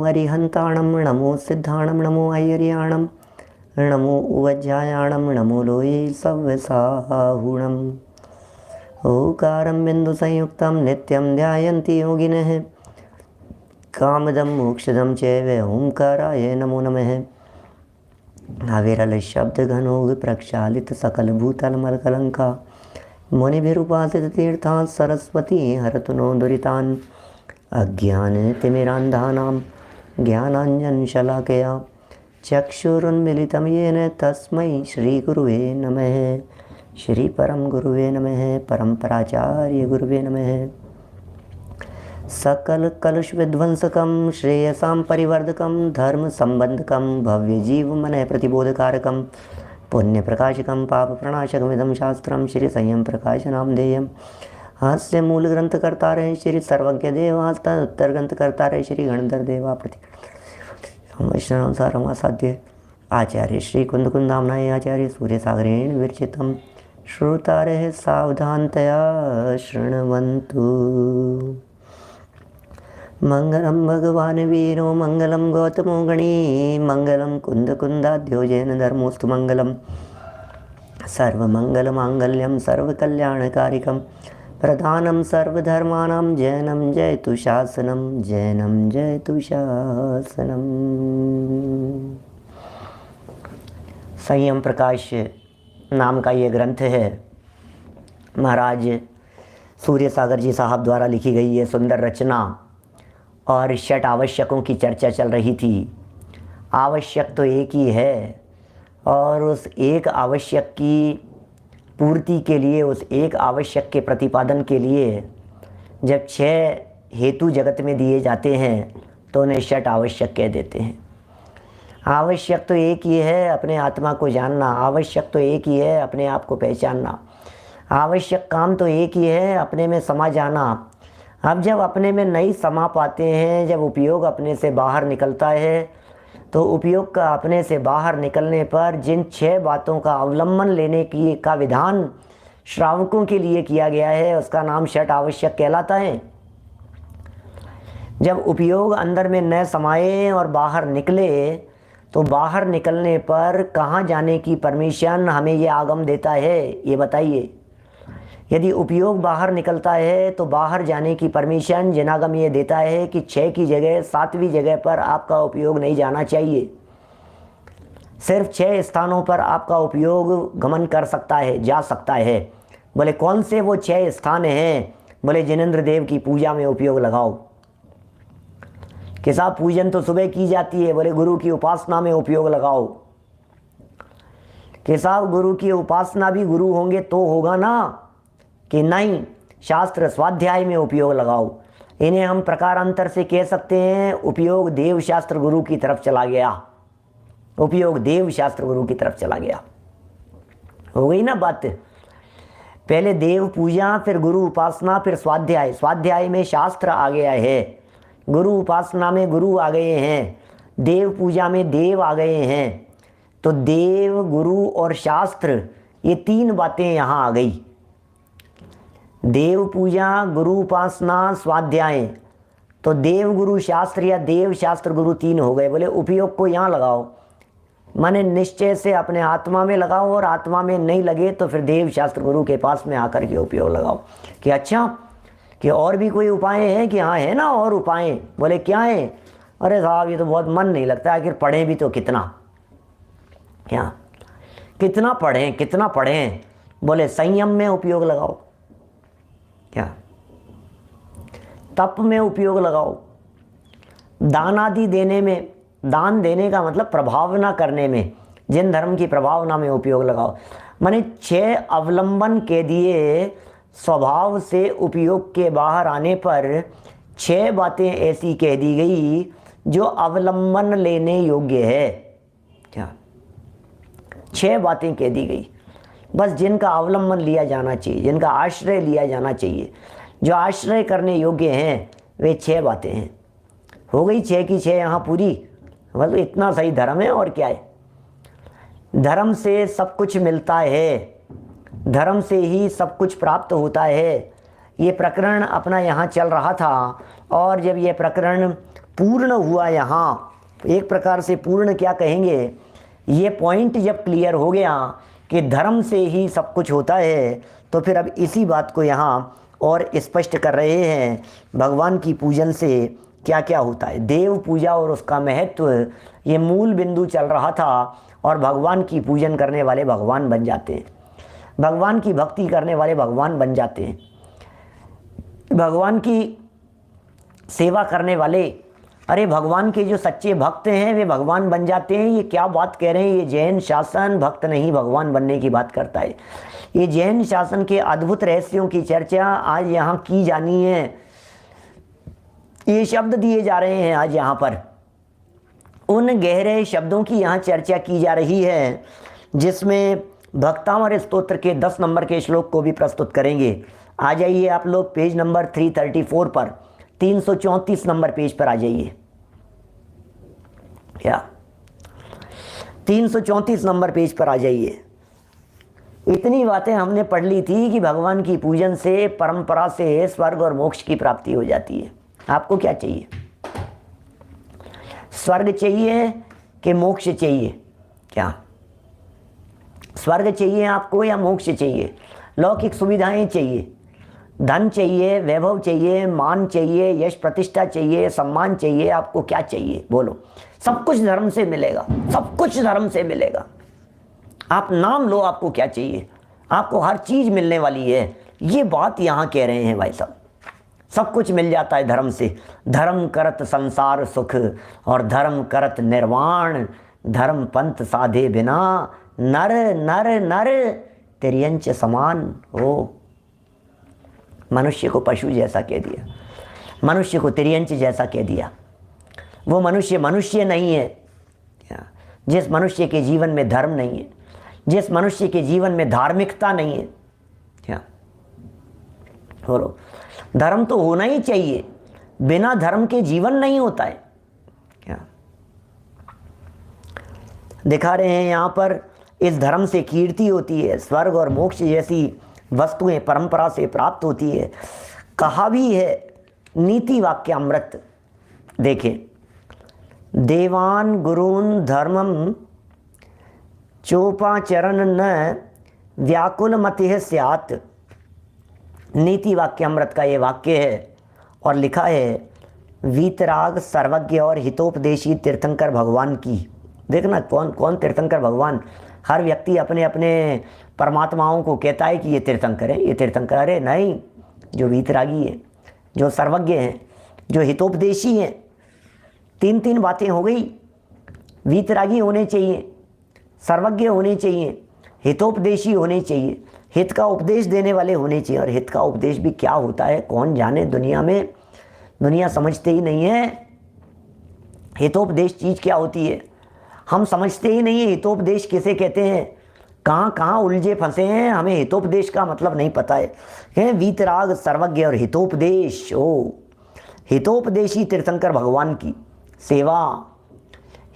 अरिहंताणम, नमो सिद्धाणम, नमो ऐर्याणम, नमो उवज्जायाणम, नमो लोये सव्यसाहुणम। ओकारं बिंदु संयुक्तं नित्यं ध्यायन्ति योगिनः, कामदं मोक्षदं चैव ओंकाराय नमो नमः। अविरल शब्द घनोग प्रक्षालित सकल भूतल मलकलंका, मुनिभिरुपासित तीर्थां सरस्वती हरतु नो दुरितान्। अज्ञान तिमिरान्धानां ज्ञानाञ्जन शलाकया चक्षुरुन्मिलितं येन तस्मै श्री गुरुवे नमः। श्री परम गुरुवे नमः। परम्पराचार्य गुरुवे नमः। सकल कलुष विध्वंसकं, श्रेयसां परिवर्धकं, धर्म संबंधकं, भव्य जीव मन प्रतिबोधकारकं, पुण्य प्रकाशकं, पाप प्रणाशकमिदं शास्त्रं, श्री संयम प्रकाश नामधेयम्। हास्य मूल ग्रंथ करता रहे श्री सर्वज्ञ देवास्ता, उत्तर ग्रंथ करता रहे श्री गणधर देवा प्रति साध्य आचार्य श्री कुंद कुंदामनाय आचार्य सूर्य सागरेण विरचितम। श्रोतारः सावधानतया शृण्वन्तु। मंगलम भगवान वीरो, मंगलम गौतमो गणी, मंगलम कुंद कुंदाद्यो जैन धर्मोस्तु मंगलम। सर्वमंगल मांगल्यम सर्वकल्याणकारिकम, प्रधानम सर्वधर्माणां जैनम जयतु शासनम, जैनम जयतु शासनम। संयम प्रकाश नाम का ये ग्रंथ है, महाराज सूर्य सागर जी साहब द्वारा लिखी गई ये सुंदर रचना। और षट आवश्यकों की चर्चा चल रही थी। आवश्यक तो एक ही है, और उस एक आवश्यक की पूर्ति के लिए, उस एक आवश्यक के प्रतिपादन के लिए जब 6 हेतु जगत में दिए जाते हैं तो उन्हें षट आवश्यक कह देते हैं। आवश्यक तो एक ही है, अपने आत्मा को जानना। आवश्यक तो एक ही है, अपने आप को पहचानना। आवश्यक काम तो एक ही है, अपने में समा जाना। अब जब अपने में नहीं समा पाते हैं, जब उपयोग अपने से बाहर निकलता है, तो उपयोग का अपने से बाहर निकलने पर जिन 6 बातों का अवलंबन लेने की का विधान श्रावकों के लिए किया गया है, उसका नाम षट आवश्यक कहलाता है। जब उपयोग अंदर में न समाये और बाहर निकले, तो बाहर निकलने पर कहाँ जाने की परमिशन हमें ये आगम देता है, ये बताइए। यदि उपयोग बाहर निकलता है तो बाहर जाने की परमिशन जनागम ये देता है कि 6 की जगह 7वीं जगह पर आपका उपयोग नहीं जाना चाहिए। सिर्फ 6 स्थानों पर आपका उपयोग गमन कर सकता है, जा सकता है। बोले कौन से वो 6 स्थान हैं? बोले जिनेंद्र देव की पूजा में उपयोग लगाओ। कि साहब पूजन तो सुबह की जाती है, बोले गुरु की उपासना में उपयोग लगाओ। कि साहब गुरु की उपासना भी गुरु होंगे तो होगा ना, कि नहीं शास्त्र स्वाध्याय में उपयोग लगाओ। इन्हें हम प्रकारांतर से कह सकते हैं उपयोग देव शास्त्र गुरु की तरफ चला गया। उपयोग देव शास्त्र गुरु की तरफ चला गया। हो गई ना बात। पहले देव पूजा, फिर गुरु उपासना, फिर स्वाध्याय। स्वाध्याय में शास्त्र आ गया है, गुरु उपासना में गुरु आ गए हैं, देव पूजा में देव आ गए हैं। तो देव, गुरु और शास्त्र, ये 3 बातें यहाँ आ गई। देव पूजा, गुरु उपासना, स्वाध्याय। तो देव गुरु शास्त्र या देव शास्त्र गुरु 3 हो गए। बोले उपयोग को यहाँ लगाओ, माने निश्चय से अपने आत्मा में लगाओ, और आत्मा में नहीं लगे तो फिर देव शास्त्र गुरु के पास में आकर के उपयोग लगाओ। कि अच्छा, कि और भी कोई उपाय है? कि हाँ है ना और उपाय। बोले क्या है? अरे साहब ये तो बहुत मन नहीं लगता, आखिर पढ़ें भी तो कितना, क्या कितना पढ़ें, कितना पढ़ें। बोले संयम में उपयोग लगाओ, क्या तप में उपयोग लगाओ, दान आदि देने में, दान देने का मतलब प्रभावना करने में, जिन धर्म की प्रभावना में उपयोग लगाओ। माने 6 अवलंबन के दिए स्वभाव से उपयोग के बाहर आने पर 6 बातें ऐसी कह दी गई जो अवलंबन लेने योग्य है। क्या 6 बातें कह दी गई, बस जिनका अवलंबन लिया जाना चाहिए, जिनका आश्रय लिया जाना चाहिए, जो आश्रय करने योग्य हैं, वे 6 बातें हैं। हो गई 6 की 6 यहाँ पूरी। मतलब इतना सही धर्म है और क्या है। धर्म से सब कुछ मिलता है, धर्म से ही सब कुछ प्राप्त होता है। ये प्रकरण अपना यहाँ चल रहा था, और जब ये प्रकरण पूर्ण हुआ यहाँ, एक प्रकार से पूर्ण क्या कहेंगे, ये पॉइंट जब क्लियर हो गया कि धर्म से ही सब कुछ होता है, तो फिर अब इसी बात को यहाँ और स्पष्ट कर रहे हैं भगवान की पूजन से क्या क्या होता है। देव पूजा और उसका महत्व, ये मूल बिंदु चल रहा था, और भगवान की पूजन करने वाले भगवान बन जाते हैं, भगवान की भक्ति करने वाले भगवान बन जाते हैं, भगवान की सेवा करने वाले, अरे भगवान के जो सच्चे भक्त हैं वे भगवान बन जाते हैं। ये क्या बात कह रहे हैं, ये जैन शासन भक्त नहीं भगवान बनने की बात करता है। ये जैन शासन के अद्भुत रहस्यों की चर्चा आज यहाँ की जानी है, ये शब्द दिए जा रहे हैं आज यहाँ पर, उन गहरे शब्दों की यहाँ चर्चा की जा रही है, जिसमें भक्तामर स्तोत्र के 10 नंबर के श्लोक को भी प्रस्तुत करेंगे। आ जाइए आप लोग पेज नंबर 334 पर, 334 नंबर पेज पर आ जाइए, क्या 334 नंबर पेज पर आ जाइए। इतनी बातें हमने पढ़ ली थी कि भगवान की पूजन से, परंपरा से स्वर्ग और मोक्ष की प्राप्ति हो जाती है। आपको क्या चाहिए, स्वर्ग चाहिए कि मोक्ष चाहिए? क्या स्वर्ग चाहिए आपको या मोक्ष चाहिए? लौकिक सुविधाएं चाहिए, धन चाहिए, वैभव चाहिए, मान चाहिए, यश प्रतिष्ठा चाहिए, सम्मान चाहिए, आपको क्या चाहिए बोलो? सब कुछ धर्म से मिलेगा, सब कुछ धर्म से मिलेगा। आप नाम लो, आपको क्या चाहिए? आपको हर चीज मिलने वाली है, ये बात यहाँ कह रहे हैं भाई साहब। सब कुछ मिल जाता है धर्म से। धर्म करत संसार सुख और धर्म करत निर्वाण, धर्म पंथ साधे बिना नर नर नर तिर्यंच समान हो। मनुष्य को पशु जैसा कह दिया, मनुष्य को तिर्यंच जैसा कह दिया। वो मनुष्य मनुष्य नहीं है जिस मनुष्य के जीवन में धर्म नहीं है, जिस मनुष्य के जीवन में धार्मिकता नहीं है। क्या बोलो? धर्म तो होना ही चाहिए, बिना धर्म के जीवन नहीं होता है। क्या दिखा रहे हैं यहाँ पर? इस धर्म से कीर्ति होती है, स्वर्ग और मोक्ष जैसी वस्तुएं परंपरा से प्राप्त होती है। कहा भी है नीति वाक्य अमृत, देखें, देवान गुरून् धर्मम चोपाचरण न व्याकुल मतिः स्यात्। नीति वाक्य अमृत का ये वाक्य है, और लिखा है वीतराग सर्वज्ञ और हितोपदेशी तीर्थंकर भगवान की। देखना कौन कौन तीर्थंकर भगवान। हर व्यक्ति अपने अपने परमात्माओं को कहता है कि ये तीर्थंकर है, ये तीर्थंकर। अरे नहीं, जो वीतरागी है, जो सर्वज्ञ हैं, जो हितोपदेशी हैं, तीन तीन बातें हो गई। वीतरागी होने चाहिए, सर्वज्ञ होने चाहिए, हितोपदेशी होने चाहिए, हित का उपदेश देने वाले होने चाहिए। और हित का उपदेश भी क्या होता है कौन जाने, दुनिया में दुनिया समझते ही नहीं है हितोपदेश चीज क्या होती है। हम समझते ही नहीं है हितोपदेश किसे कहते हैं, कहाँ कहाँ उलझे फंसे हैं, हमें हितोपदेश का मतलब नहीं पता है। वीतराग सर्वज्ञ और हितोपदेश, ओ हितोपदेशी तीर्थंकर भगवान की सेवा,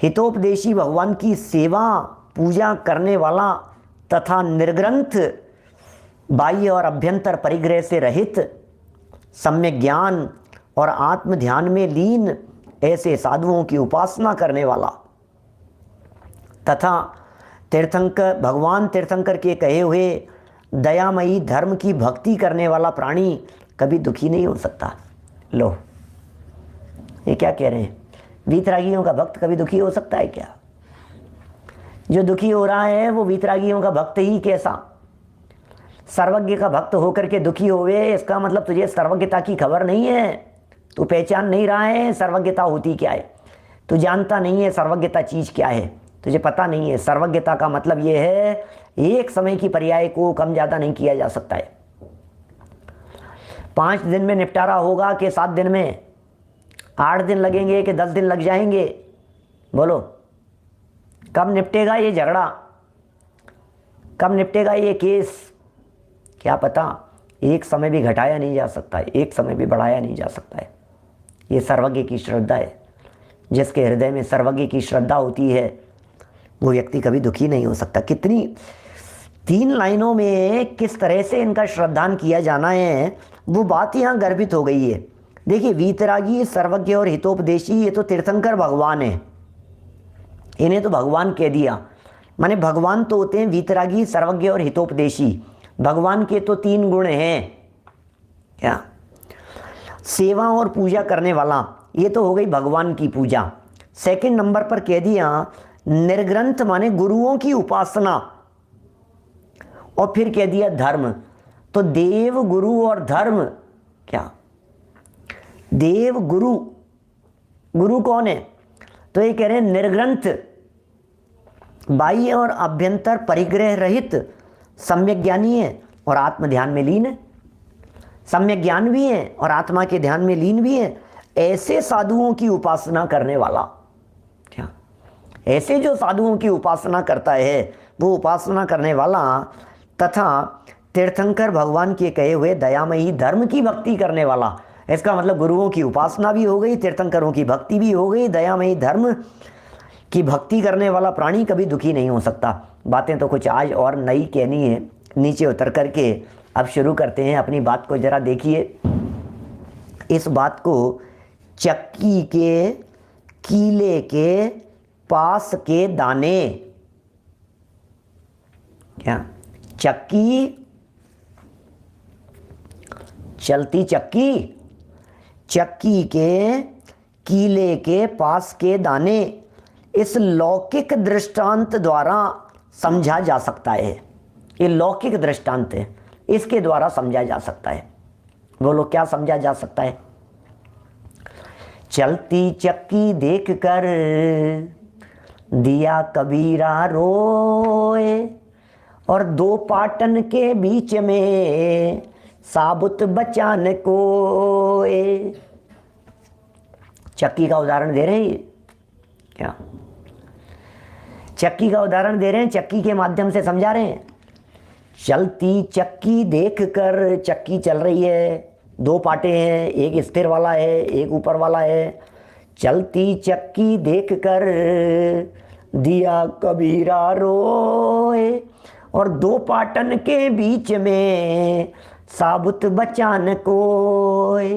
हितोपदेशी भगवान की सेवा, पूजा करने वाला तथा निर्ग्रंथ बाह्य और अभ्यंतर परिग्रह से रहित, सम्यक ज्ञान और आत्म ध्यान में लीन ऐसे साधुओं की उपासना करने वाला तथा तीर्थंकर भगवान तीर्थंकर के कहे हुए दयामयी धर्म की भक्ति करने वाला प्राणी कभी दुखी नहीं हो सकता। लो, ये क्या कह रहे हैं? वीतरागियों का भक्त कभी दुखी हो सकता है क्या? जो दुखी हो रहा है वो वीतरागियों का भक्त ही कैसा? सर्वज्ञ का भक्त होकर के दुखी होवे, इसका मतलब तुझे सर्वज्ञता की खबर नहीं है, तू पहचान नहीं रहा है सर्वज्ञता होती क्या है, तू जानता नहीं है सर्वज्ञता चीज क्या है, तुझे पता नहीं है। सर्वज्ञता का मतलब यह है एक समय की पर्याय को कम ज्यादा नहीं किया जा सकता है। 5 दिन में निपटारा होगा कि 7 दिन में, 8 दिन लगेंगे कि 10 दिन लग जाएंगे? बोलो, कब निपटेगा ये झगड़ा, कब निपटेगा ये केस? क्या पता। एक समय भी घटाया नहीं जा सकता है, एक समय भी बढ़ाया नहीं जा सकता है। ये सर्वज्ञ की श्रद्धा है। जिसके हृदय में सर्वज्ञ की श्रद्धा होती है वो व्यक्ति कभी दुखी नहीं हो सकता। कितनी 3 लाइनों में किस तरह से इनका श्रद्धान किया जाना है वो बात यहाँ गर्भित हो गई है। देखिए वीतरागी, सर्वज्ञ और हितोपदेशी, ये तो तीर्थंकर भगवान है, इन्हें तो भगवान कह दिया। माने भगवान तो होते हैं वीतरागी, सर्वज्ञ और हितोपदेशी। भगवान के तो 3 गुण हैं क्या? सेवा और पूजा करने वाला, ये तो हो गई भगवान की पूजा। सेकंड नंबर पर कह दिया निर्ग्रंथ, माने गुरुओं की उपासना। और फिर कह दिया धर्म। तो देव, गुरु और धर्म, क्या देव गुरु, गुरु कौन है? तो ये कह रहे हैं निर्ग्रंथ, बाह्य और अभ्यंतर परिग्रह रहित, सम्यक ज्ञानी है और आत्म ध्यान में लीन है। सम्यक ज्ञान भी है और आत्मा के ध्यान में लीन भी है। ऐसे साधुओं की उपासना करने वाला, क्या ऐसे जो साधुओं की उपासना करता है वो उपासना करने वाला, तथा तीर्थंकर भगवान के कहे हुए दयामयी धर्म की भक्ति करने वाला। इसका मतलब गुरुओं की उपासना भी हो गई, तीर्थंकरों की भक्ति भी हो गई। दयामयी धर्म की भक्ति करने वाला प्राणी कभी दुखी नहीं हो सकता। बातें तो कुछ आज और नई कहनी है, नीचे उतर करके अब शुरू करते हैं अपनी बात को। जरा देखिए इस बात को, चक्की के कीले के पास के दाने, क्या चक्की, चलती चक्की, चक्की के कीले के पास के दाने, इस लौकिक दृष्टांत द्वारा समझा जा सकता है। ये लौकिक दृष्टांत है, इसके द्वारा समझा जा सकता है। बोलो क्या समझा जा सकता है? चलती चक्की देख कर दिया कबीरा रोए, और 2 पाटन के बीच में साबुत बचान कोए। चक्की का उदाहरण दे रहे हैं क्या? चक्की का उदाहरण दे रहे हैं, चक्की के माध्यम से समझा रहे हैं। चलती चक्की देख कर, चक्की चल रही है, 2 पाटे हैं, एक स्थिर वाला है, एक ऊपर वाला है। चलती चक्की देख कर दिया कबीरा रोए, और 2 पाटन के बीच में साबुत बचान कोए।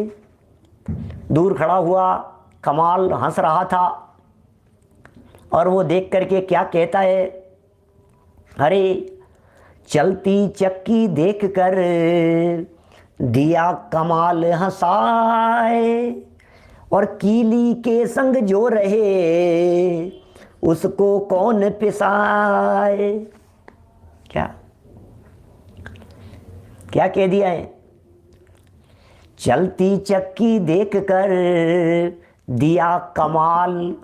दूर खड़ा हुआ कमाल हंस रहा था, और वो देख करके क्या कहता है? अरे चलती चक्की देख कर दिया कमाल हंसाए, और कीली के संग जो रहे उसको कौन पिसाए। क्या क्या कह दिया है? चलती चक्की देख कर दिया कमाल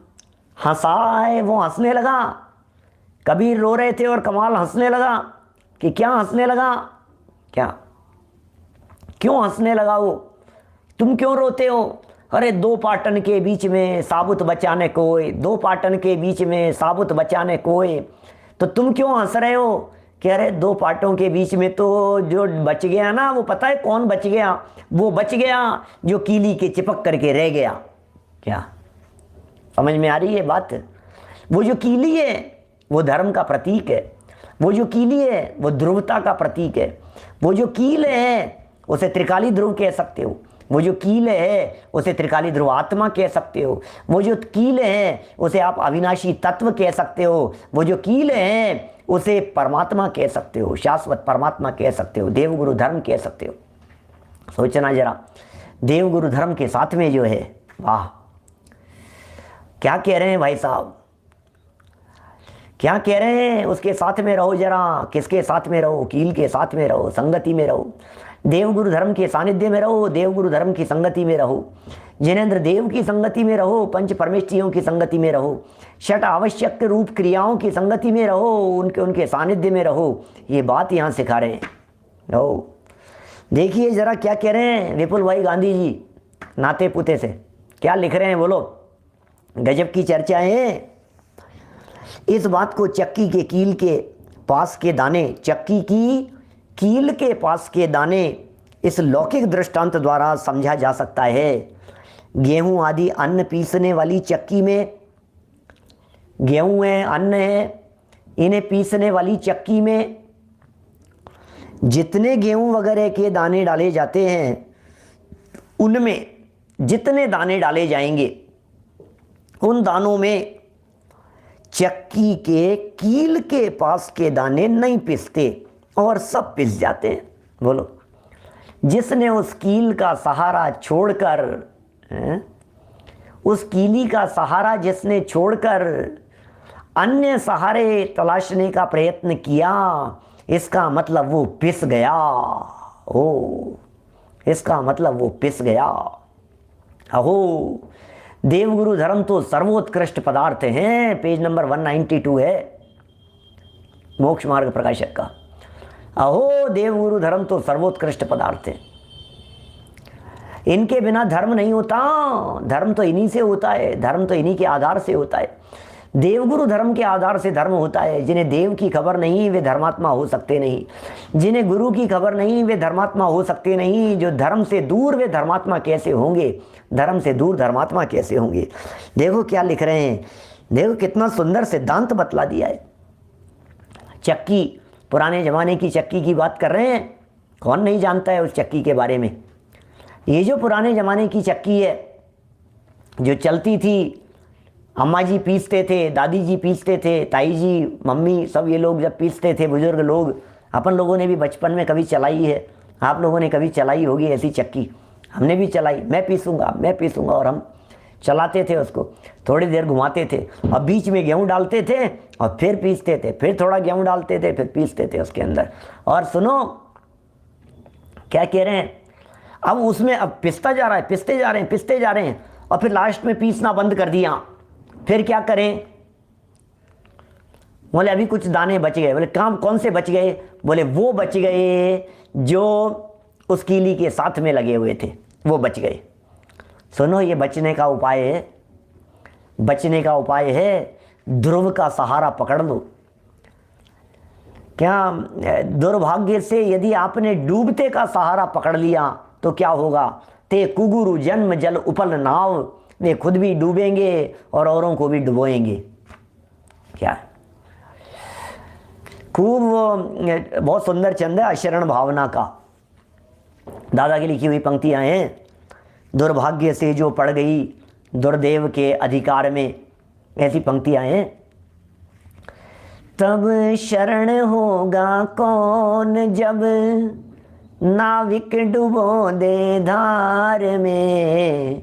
हंसाए, वो हंसने लगा। कबीर रो रहे थे और कमाल हंसने लगा। कि क्या हंसने लगा? क्या क्यों हंसने लगा वो? तुम क्यों रोते हो? अरे 2 पाटन के बीच में साबुत बचाने कोई, 2 पाटन के बीच में साबुत बचाने कोई। तो तुम क्यों हंस रहे हो? कि अरे 2 पाटों के बीच में तो जो बच गया ना, वो पता है कौन बच गया? वो बच गया जो कीली के चिपक करके रह गया। क्या समझ में आ रही है बात? वो जो कीली है वो धर्म का प्रतीक है, वो जो कीली है वो ध्रुवता का प्रतीक है। वो जो कील है उसे त्रिकाली ध्रुव कह सकते हो, वो जो कील है उसे त्रिकाली ध्रुव आत्मा कह सकते हो, वो जो कील है उसे आप अविनाशी तत्व कह सकते हो, वो जो कील है उसे परमात्मा कह सकते हो, शाश्वत परमात्मा कह सकते हो, देवगुरु धर्म कह सकते हो। सोचना जरा, देवगुरु धर्म के साथ में जो है, वाह क्या कह रहे हैं भाई साहब, क्या कह रहे हैं? उसके साथ में रहो जरा। किसके साथ में रहो? कील के साथ में रहो, संगति में रहो, देवगुरु धर्म के सानिध्य में रहो, देवगुरु धर्म की संगति में रहो, जिनेंद्र देव की संगति में रहो, पंच परमेष्ठियों की संगति में रहो, षट आवश्यक रूप क्रियाओं की संगति में रहो, उनके सानिध्य में रहो। ये बात यहाँ सिखा रहे हैं। रहो, देखिए जरा क्या कह रहे हैं विपुल भाई गांधी जी, नाते पुते से क्या लिख रहे हैं बोलो। गजब की चर्चा है। इस बात को चक्की के कील के पास के दाने, चक्की की कील के पास के दाने इस लौकिक दृष्टांत द्वारा समझा जा सकता है। गेहूं आदि अन्न पीसने वाली चक्की में, गेहूं है, अन्न है, इन्हें पीसने वाली चक्की में जितने गेहूं वगैरह के दाने डाले जाते हैं, उनमें जितने दाने डाले जाएंगे उन दानों में चक्की के कील के पास के दाने नहीं पिसते और सब पिस जाते हैं। बोलो, जिसने उस कील का सहारा छोड़कर, उस कीली का सहारा जिसने छोड़कर अन्य सहारे तलाशने का प्रयत्न किया, इसका मतलब वो पिस गया। ओ, इसका मतलब वो पिस गया। अहो, देवगुरु धर्म तो सर्वोत्कृष्ट पदार्थ हैं। पेज नंबर 192 है मोक्ष मार्ग प्रकाशक का। अहो, देवगुरु धर्म तो सर्वोत्कृष्ट पदार्थ है। इनके बिना धर्म नहीं होता। धर्म तो इन्हीं से होता है, धर्म तो इन्हीं के आधार से होता है। देवगुरु धर्म के आधार से धर्म होता है। जिन्हें देव की खबर नहीं वे धर्मात्मा हो सकते नहीं, जिन्हें गुरु की खबर नहीं वे धर्मात्मा हो सकते नहीं। जो धर्म से दूर वे धर्मात्मा कैसे होंगे, धर्म से दूर धर्मात्मा कैसे होंगे। देखो क्या लिख रहे हैं, देखो कितना सुंदर सिद्धांत बतला दिया है। चक्की, पुराने जमाने की चक्की की बात कर रहे हैं। कौन नहीं जानता है उस चक्की के बारे में। ये जो पुराने जमाने की चक्की है जो चलती थी, अम्मा जी पीसते थे, दादी जी पीसते थे, ताई जी, मम्मी, सब ये लोग जब पीसते थे, बुजुर्ग लोग, अपन लोगों ने भी बचपन में कभी चलाई है। आप लोगों ने कभी चलाई होगी ऐसी चक्की, हमने भी चलाई। मैं पीसूंगा और हम चलाते थे उसको, थोड़ी देर घुमाते थे और बीच में गेहूँ डालते थे और फिर पीसते थे, फिर थोड़ा गेहूँ डालते थे, फिर पीसते थे उसके अंदर। और सुनो क्या कह रहे हैं, अब उसमें अब पिसता जा रहा है, पिसते जा रहे हैं और फिर लास्ट में पीसना बंद कर दिया। फिर क्या करें, बोले अभी कुछ दाने बच गए। बोले काम कौन से बच गए, बोले वो बच गए जो उस कीली के साथ में लगे हुए थे, वो बच गए। सुनो, ये बचने का उपाय है, बचने का उपाय है ध्रुव का सहारा पकड़ लो। क्या दुर्भाग्य से यदि आपने डूबते का सहारा पकड़ लिया तो क्या होगा, ते कुगुरु जन्म जल उपल नाव, वे खुद भी डूबेंगे और औरों को भी डुबोएंगे। क्या खूब बहुत सुंदर चंद है अशरण भावना का, दादा की लिखी हुई पंक्तियां हैं। दुर्भाग्य से जो पड़ गई दुर्देव के अधिकार में, ऐसी पंक्तियां हैं। तब शरण होगा कौन जब नाविक डुबो दे धार में,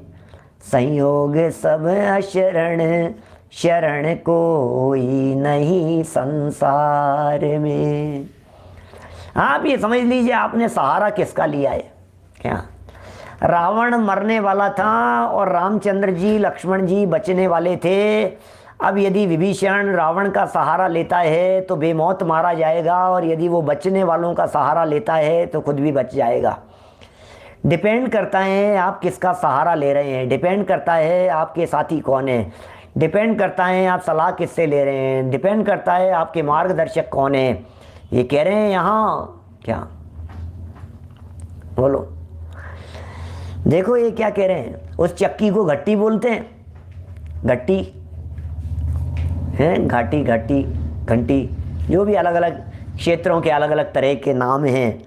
संयोग सब अशरण शरण कोई नहीं संसार में। आप ये समझ लीजिए आपने सहारा किसका लिया है। क्या रावण मरने वाला था और रामचंद्र जी लक्ष्मण जी बचने वाले थे। अब यदि विभीषण रावण का सहारा लेता है तो बेमौत मारा जाएगा और यदि वो बचने वालों का सहारा लेता है तो खुद भी बच जाएगा। डिपेंड करता है आप किसका सहारा ले रहे हैं, डिपेंड करता है आपके साथी कौन है, डिपेंड करता है आप सलाह किससे ले रहे हैं, डिपेंड करता है आपके मार्गदर्शक कौन है। ये कह रहे हैं यहाँ क्या, बोलो देखो ये क्या कह रहे हैं। उस चक्की को घट्टी बोलते हैं, घट्टी है, घाटी, घाटी, घंटी, जो भी अलग अलग क्षेत्रों के अलग अलग तरह के नाम हैं।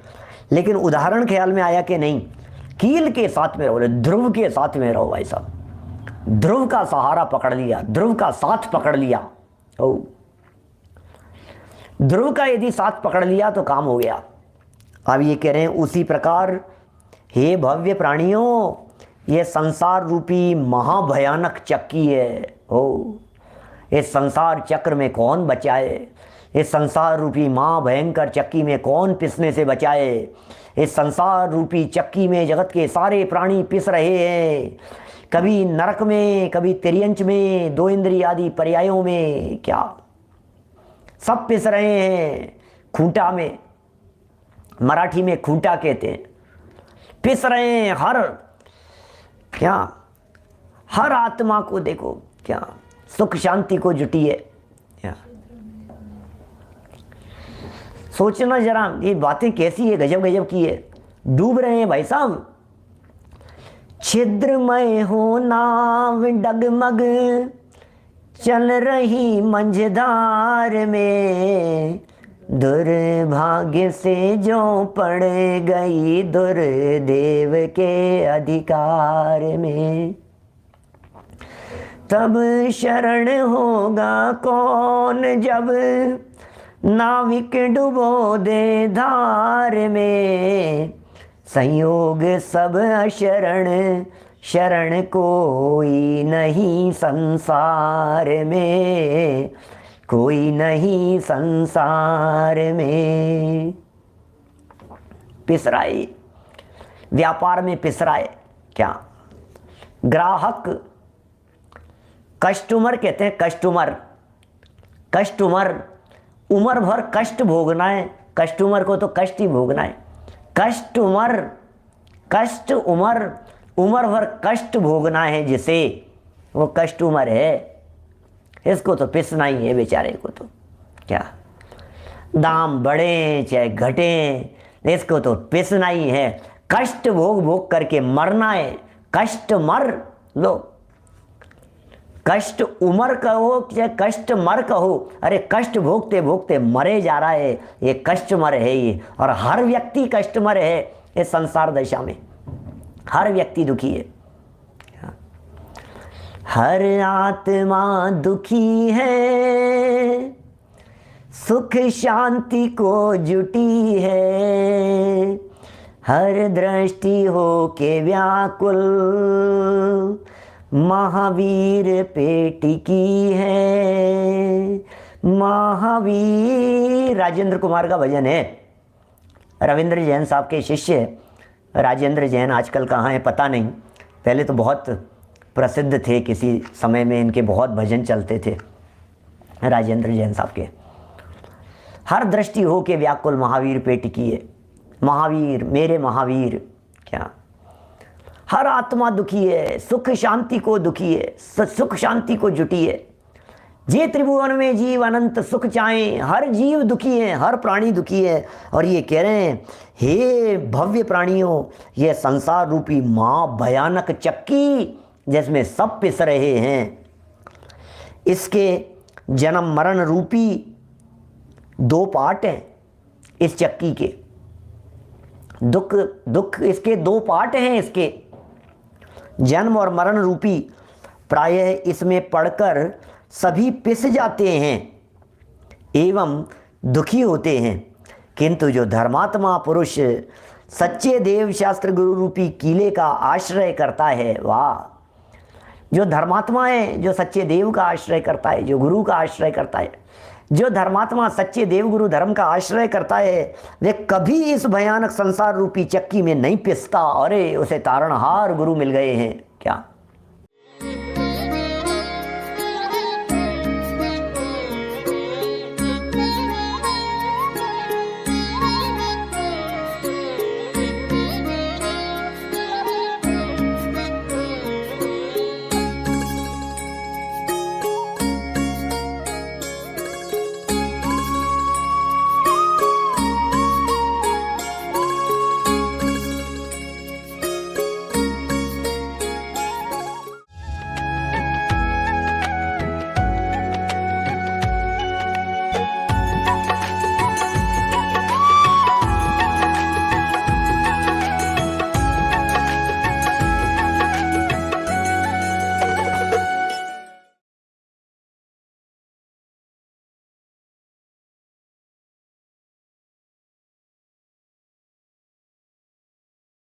लेकिन उदाहरण ख्याल में आया कि नहीं, कील के साथ में रहो, ध्रुव के साथ में रहो भाई साहब। ध्रुव का सहारा पकड़ लिया, ध्रुव का साथ पकड़ लिया। ओ ध्रुव का यदि साथ पकड़ लिया तो काम हो गया। अब ये कह रहे हैं उसी प्रकार हे भव्य प्राणियों, ये संसार रूपी महाभयानक चक्की है। ओ इस संसार चक्र में कौन बचाए, इस संसार रूपी महाभयंकर चक्की में कौन पिसने से बचाए। इस संसार रूपी चक्की में जगत के सारे प्राणी पिस रहे हैं, कभी नरक में, कभी तिर्यंच में, दो इंद्रिय आदि पर्यायों में, क्या सब पिस रहे हैं। खूंटा में, मराठी में खूंटा कहते हैं, पिस रहे हैं। हर आत्मा को देखो क्या सुख शांति को जुटी है। क्या सोचना जरा, ये बातें कैसी है, गजब गजब की है। डूब रहे हैं भाई साहब। छिद्रमय हो नाव डगमग चल रही मंझधार में, दुर्भाग्य से जो पड़ गई दुर्देव के अधिकार में, तब शरण होगा कौन जब नाविक डुबो दे धार में। संयोग सब अशरण, शरण कोई नहीं संसार में, कोई नहीं संसार में। पिसराए, व्यापार में पिसराए क्या? ग्राहक, कस्टमर कहते हैं, कस्टमर, कस्टमर उम्र भर कष्ट भोगना है, कस्टमर को तो कष्ट ही भोगना है। कस्टमर, कष्ट, उम्र भर कष्ट भोगना है जिसे, वो कस्टमर है। इसको तो पिसना ही है बेचारे को तो क्या, दाम बढ़े चाहे घटे, इसको तो पिसना ही है। कष्ट भोग भोग करके मरना है, कष्ट मर लो, कष्ट उमर कहो चाहे कष्ट मर कहो, अरे कष्ट भोगते भोगते मरे जा रहा है, ये कष्टमर है ये। और हर व्यक्ति कष्टमर है इस संसार दशा में, हर व्यक्ति दुखी है। हर आत्मा दुखी है, सुख शांति को जुटी है, हर दृष्टि हो के व्याकुल महावीर पे टिकी है। महावीर राजेंद्र कुमार का भजन है। रविंद्र जैन साहब के शिष्य राजेंद्र जैन आजकल कहाँ हैं पता नहीं, पहले तो बहुत प्रसिद्ध थे, किसी समय में इनके बहुत भजन चलते थे राजेंद्र जैन साहब के। हर दृष्टि हो के व्याकुल महावीर पे टिकी है। महावीर, मेरे महावीर क्या, हर आत्मा दुखी है, सुख शांति को दुखी है, सुख शांति को जुटी है। जे त्रिभुवन में जीव अनंत सुख चाहें, हर जीव दुखी है, हर प्राणी दुखी है। और ये कह रहे हैं, हे भव्य प्राणियों, ये संसार रूपी माँ भयानक चक्की जिसमें सब पिस रहे हैं, इसके जन्म मरण रूपी दो पार्ट हैं इस चक्की के। दुख दुख इसके दो पार्ट हैं, इसके जन्म और मरण रूपी। प्रायः इसमें पढ़कर सभी पिस जाते हैं एवं दुखी होते हैं, किंतु जो धर्मात्मा पुरुष सच्चे देव शास्त्र गुरु रूपी किले का आश्रय करता है, वाह, जो धर्मात्मा है, जो सच्चे देव का आश्रय करता है, जो गुरु का आश्रय करता है, जो धर्मात्मा सच्चे देव गुरु धर्म का आश्रय करता है, वे कभी इस भयानक संसार रूपी चक्की में नहीं पिसता। अरे उसे तारणहार गुरु मिल गए हैं क्या।